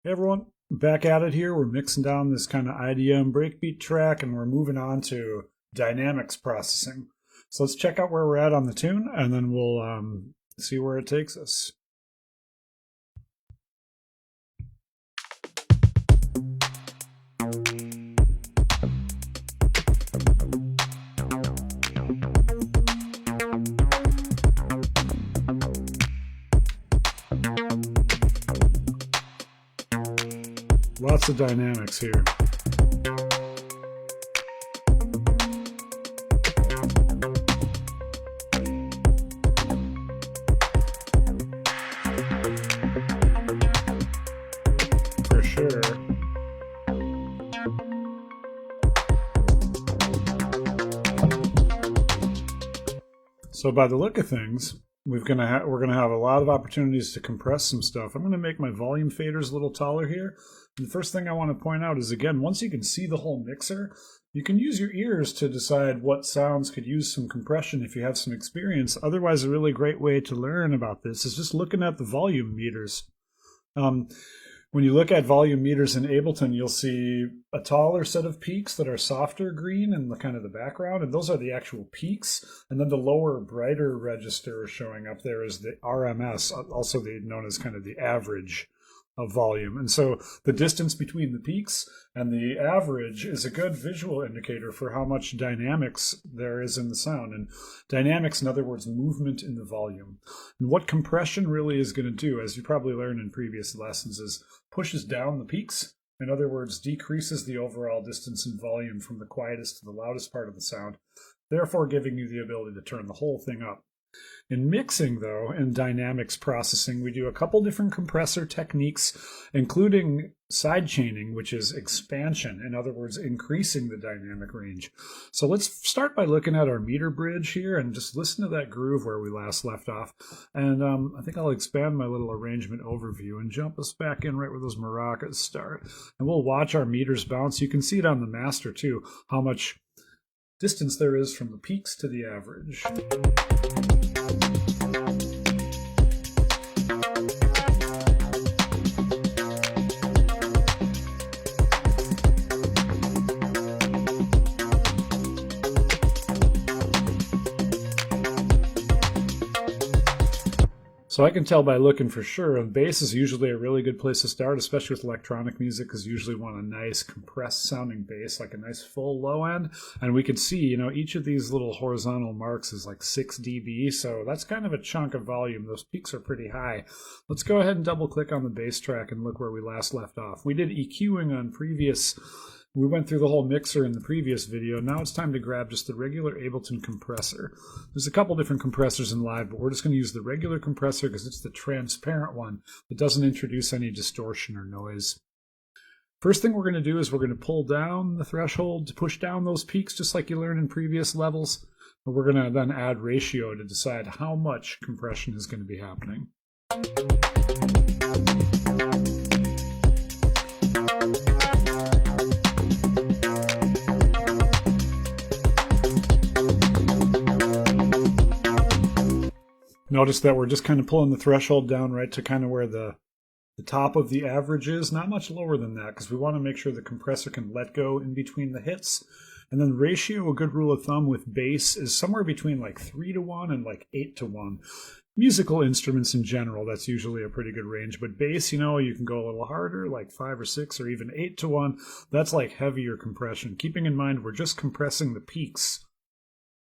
Hey everyone, back at it here. We're mixing down this kind of IDM breakbeat track and we're moving on to dynamics processing. So let's check out where we're at on the tune and then we'll see where it takes us. Lots of dynamics here. For sure. So by the look of things, we're gonna have a lot of opportunities to compress some stuff. I'm gonna make my volume faders a little taller here. And the first thing I want to point out is, again, once you can see the whole mixer, you can use your ears to decide what sounds could use some compression if you have some experience. Otherwise, a really great way to learn about this is just looking at the volume meters. When you look at volume meters in Ableton, you'll see a taller set of peaks that are softer green in the kind of the background, and those are the actual peaks. And then the lower, brighter register showing up there is the RMS, also known as kind of the average of volume. And so the distance between the peaks and the average is a good visual indicator for how much dynamics there is in the sound. And dynamics, in other words, movement in the volume. And what compression really is going to do, as you probably learned in previous lessons, is pushes down the peaks. In other words, decreases the overall distance in volume from the quietest to the loudest part of the sound, therefore giving you the ability to turn the whole thing up. In mixing, though, in dynamics processing, we do a couple different compressor techniques, including sidechaining, which is expansion, in other words, increasing the dynamic range. So let's start by looking at our meter bridge here and just listen to that groove where we last left off. And I think I'll expand my little arrangement overview and jump us back in right where those maracas start. And we'll watch our meters bounce. You can see it on the master, too, how much distance there is from the peaks to the average. So I can tell by looking for sure, bass is usually a really good place to start, especially with electronic music, because you usually want a nice compressed sounding bass, like a nice full low end. And we could see, each of these little horizontal marks is like 6 dB, so that's kind of a chunk of volume. Those peaks are pretty high. Let's go ahead and double click on the bass track and look where we last left off. We did EQing on we went through the whole mixer in the previous video. Now it's time to grab just the regular Ableton compressor. There's a couple different compressors in Live, but we're just going to use the regular compressor because it's the transparent one that doesn't introduce any distortion or noise. First thing we're going to do is we're going to pull down the threshold to push down those peaks just like you learned in previous levels. But we're going to then add ratio to decide how much compression is going to be happening. Notice that we're just kind of pulling the threshold down right to kind of where the top of the average is, not much lower than that, because we want to make sure the compressor can let go in between the hits. And then ratio, a good rule of thumb with bass, is somewhere between like 3:1 and like 8:1. Musical instruments in general, that's usually a pretty good range. But bass, you can go a little harder, like 5 or 6 or even 8:1. That's like heavier compression. Keeping in mind, we're just compressing the peaks.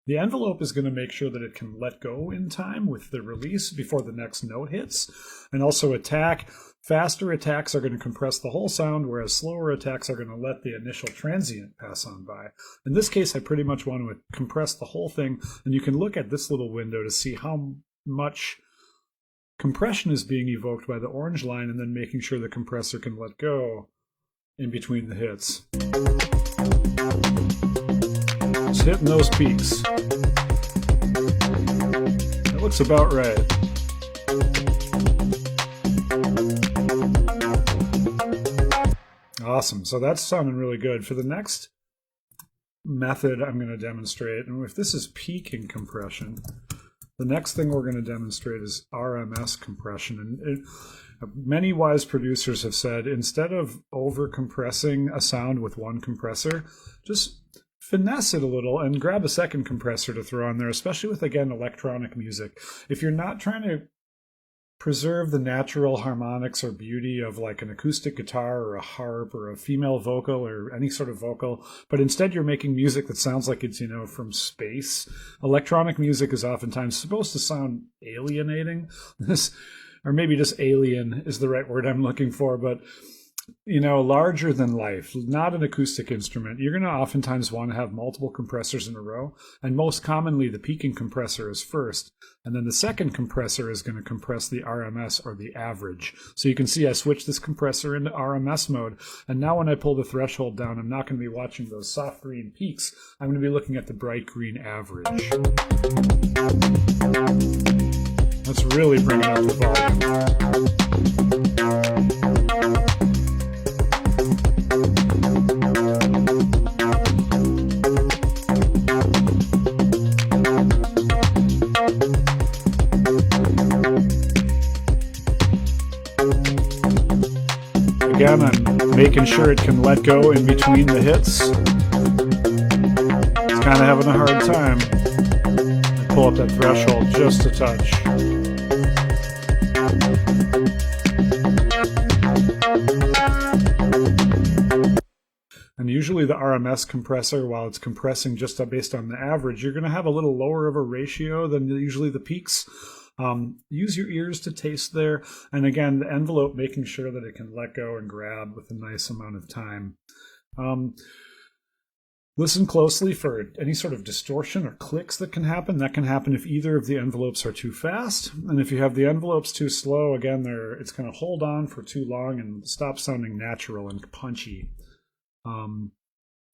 The envelope is going to make sure that it can let go in time with the release before the next note hits. And also faster attacks are going to compress the whole sound, whereas slower attacks are going to let the initial transient pass on by. In this case, I pretty much want to compress the whole thing, and you can look at this little window to see how much compression is being evoked by the orange line, and then making sure the compressor can let go in between the hits. Just hitting those peaks. That looks about right. Awesome. So that's sounding really good. For the next method I'm going to demonstrate, and if this is peaking compression, The next thing we're going to demonstrate is RMS compression. And many wise producers have said, instead of over compressing a sound with one compressor, just finesse it a little and grab a second compressor to throw on there, especially with, again, electronic music. If you're not trying to preserve the natural harmonics or beauty of like an acoustic guitar or a harp or a female vocal or any sort of vocal, but instead you're making music that sounds like it's, from space. Electronic music is oftentimes supposed to sound alienating. Or maybe just alien is the right word I'm looking for, but larger than life, not an acoustic instrument. You're going to oftentimes want to have multiple compressors in a row, and most commonly the peaking compressor is first, and then the second compressor is going to compress the RMS, or the average. So you can see I switched this compressor into RMS mode, and now when I pull the threshold down, I'm not going to be watching those soft green peaks. I'm going to be looking at the bright green average. Let's really bring up the volume. Again, I'm making sure it can let go in between the hits. It's kind of having a hard time. I pull up that threshold just a touch. And usually the RMS compressor, while it's compressing just based on the average, you're going to have a little lower of a ratio than usually the peaks. Use your ears to taste there. And again, the envelope, making sure that it can let go and grab with a nice amount of time. Listen closely for any sort of distortion or clicks that can happen. That can happen if either of the envelopes are too fast. And if you have the envelopes too slow, again, it's going to hold on for too long and stop sounding natural and punchy.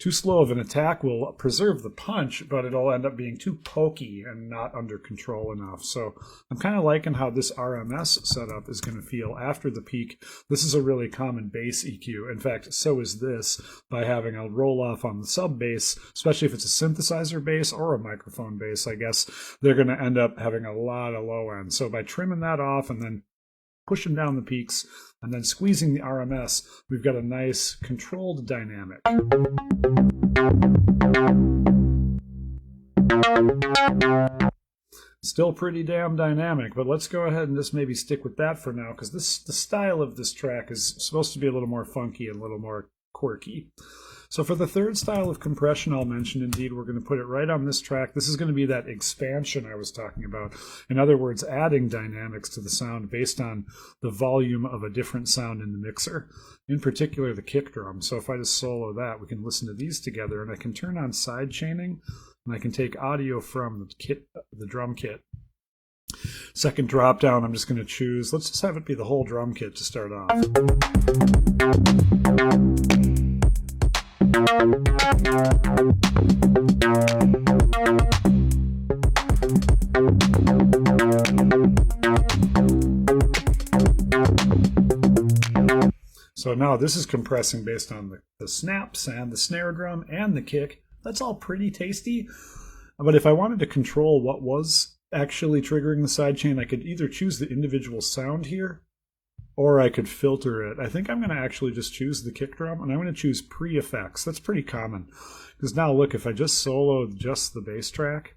Too slow of an attack will preserve the punch, but it'll end up being too pokey and not under control enough. So I'm kind of liking how this RMS setup is going to feel after the peak. This is a really common bass EQ. In fact, so is this, by having a roll off on the sub bass, especially if it's a synthesizer bass or a microphone bass, I guess they're going to end up having a lot of low end. So by trimming that off and then pushing down the peaks and then squeezing the RMS, we've got a nice controlled dynamic. Still pretty damn dynamic, but let's go ahead and just maybe stick with that for now, because the style of this track is supposed to be a little more funky and a little more quirky. So for the third style of compression I'll mention, indeed, we're going to put it right on this track. This is going to be that expansion I was talking about. In other words, adding dynamics to the sound based on the volume of a different sound in the mixer, in particular the kick drum. So if I just solo that, we can listen to these together, and I can turn on side chaining, and I can take audio from the drum kit. Second drop down, I'm just going to choose, let's just have it be the whole drum kit to start off. So now this is compressing based on the snaps and the snare drum and the kick. That's all pretty tasty. But if I wanted to control what was actually triggering the sidechain, I could either choose the individual sound here, or I could filter it. I think I'm going to actually just choose the kick drum, and I'm going to choose pre-effects. That's pretty common. Because now look, if I just soloed just the bass track,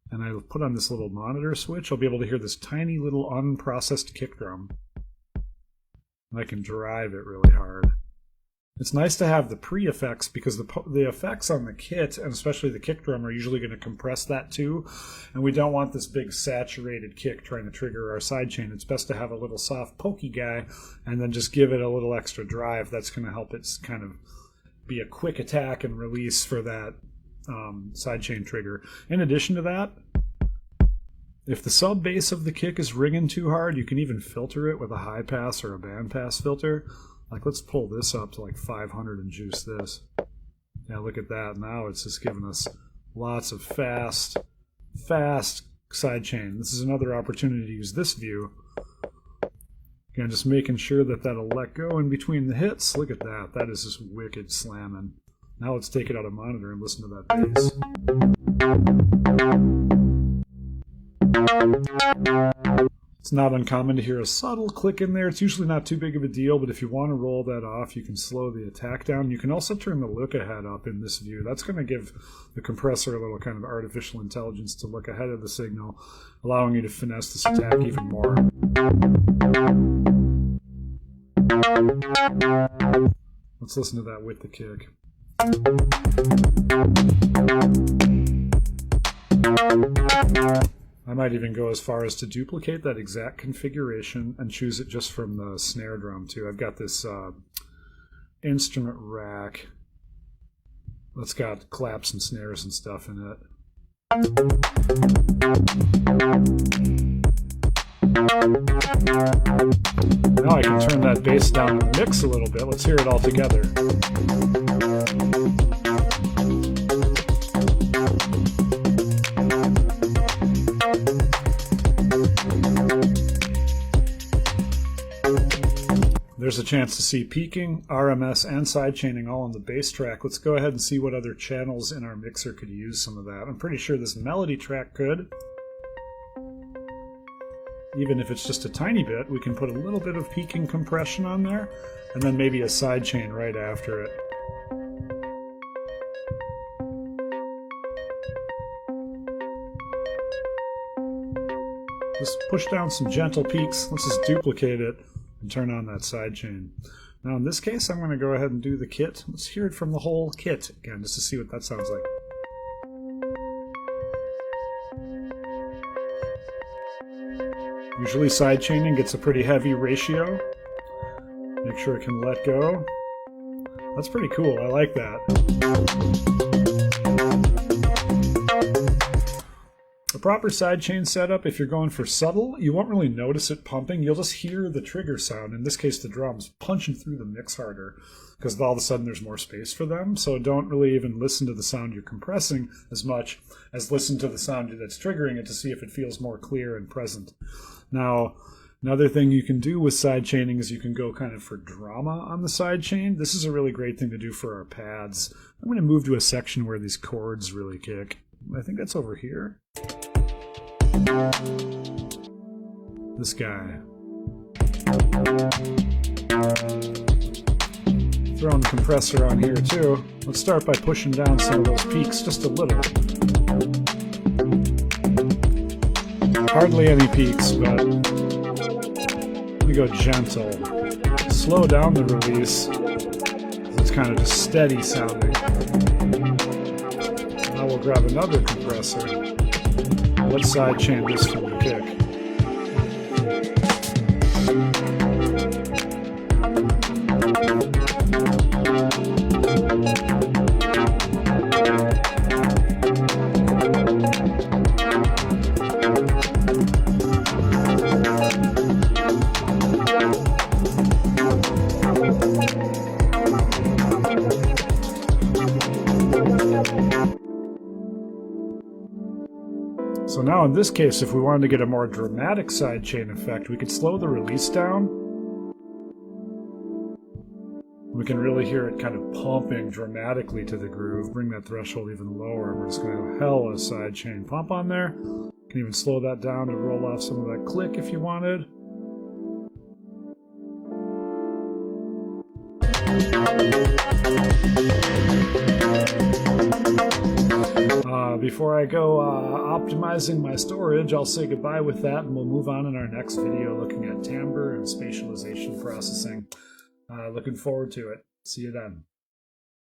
and I put on this little monitor switch, I'll be able to hear this tiny little unprocessed kick drum. And I can drive it really hard. It's nice to have the pre-effects, because the effects on the kit, and especially the kick drum, are usually going to compress that too. And we don't want this big saturated kick trying to trigger our sidechain. It's best to have a little soft pokey guy and then just give it a little extra drive. That's going to help it kind of be a quick attack and release for that sidechain trigger. In addition to that, if the sub bass of the kick is ringing too hard, you can even filter it with a high pass or a band pass filter. Like, let's pull this up to like 500 and juice this. Yeah, look at that. Now it's just giving us lots of fast sidechain. This is another opportunity to use this view. Again, just making sure that that'll let go in between the hits. Look at that. That is just wicked slamming. Now let's take it out of monitor and listen to that bass. It's not uncommon to hear a subtle click in there. It's usually not too big of a deal, but if you want to roll that off, you can slow the attack down. You can also turn the look ahead up in this view. That's going to give the compressor a little kind of artificial intelligence to look ahead of the signal, allowing you to finesse this attack even more. Let's listen to that with the kick. I might even go as far as to duplicate that exact configuration and choose it just from the snare drum too. I've got this instrument rack that's got claps and snares and stuff in it. Now I can turn that bass down in the mix a little bit. Let's hear it all together. There's a chance to see peaking, RMS, and sidechaining all on the bass track. Let's go ahead and see what other channels in our mixer could use some of that. I'm pretty sure this melody track could. Even if it's just a tiny bit, we can put a little bit of peaking compression on there, and then maybe a sidechain right after it. Just push down some gentle peaks. Let's just duplicate it and turn on that sidechain. Now in this case, I'm going to go ahead and do the kit. Let's hear it from the whole kit again, just to see what that sounds like. Usually sidechaining gets a pretty heavy ratio. Make sure it can let go. That's pretty cool, I like that. A proper sidechain setup, if you're going for subtle, you won't really notice it pumping. You'll just hear the trigger sound, in this case the drums, punching through the mix harder, because all of a sudden there's more space for them. So don't really even listen to the sound you're compressing as much as listen to the sound that's triggering it to see if it feels more clear and present. Now, another thing you can do with sidechaining is you can go kind of for drama on the sidechain. This is a really great thing to do for our pads. I'm going to move to a section where these chords really kick. I think that's over here. This guy. Throwing the compressor on here too. Let's start by pushing down some of those peaks just a little. Hardly any peaks, but we go gentle. Slow down the release. It's kind of just steady sounding. Now we'll grab another compressor. Let's sidechain this from the kick. So now in this case, if we wanted to get a more dramatic sidechain effect, we could slow the release down. We can really hear it kind of pumping dramatically to the groove, bring that threshold even lower. We're just going to have hella sidechain pump on there. You can even slow that down to roll off some of that click if you wanted. Before I go optimizing my storage, I'll say goodbye with that, and we'll move on in our next video looking at timbre and spatialization processing. Looking forward to it. See you then.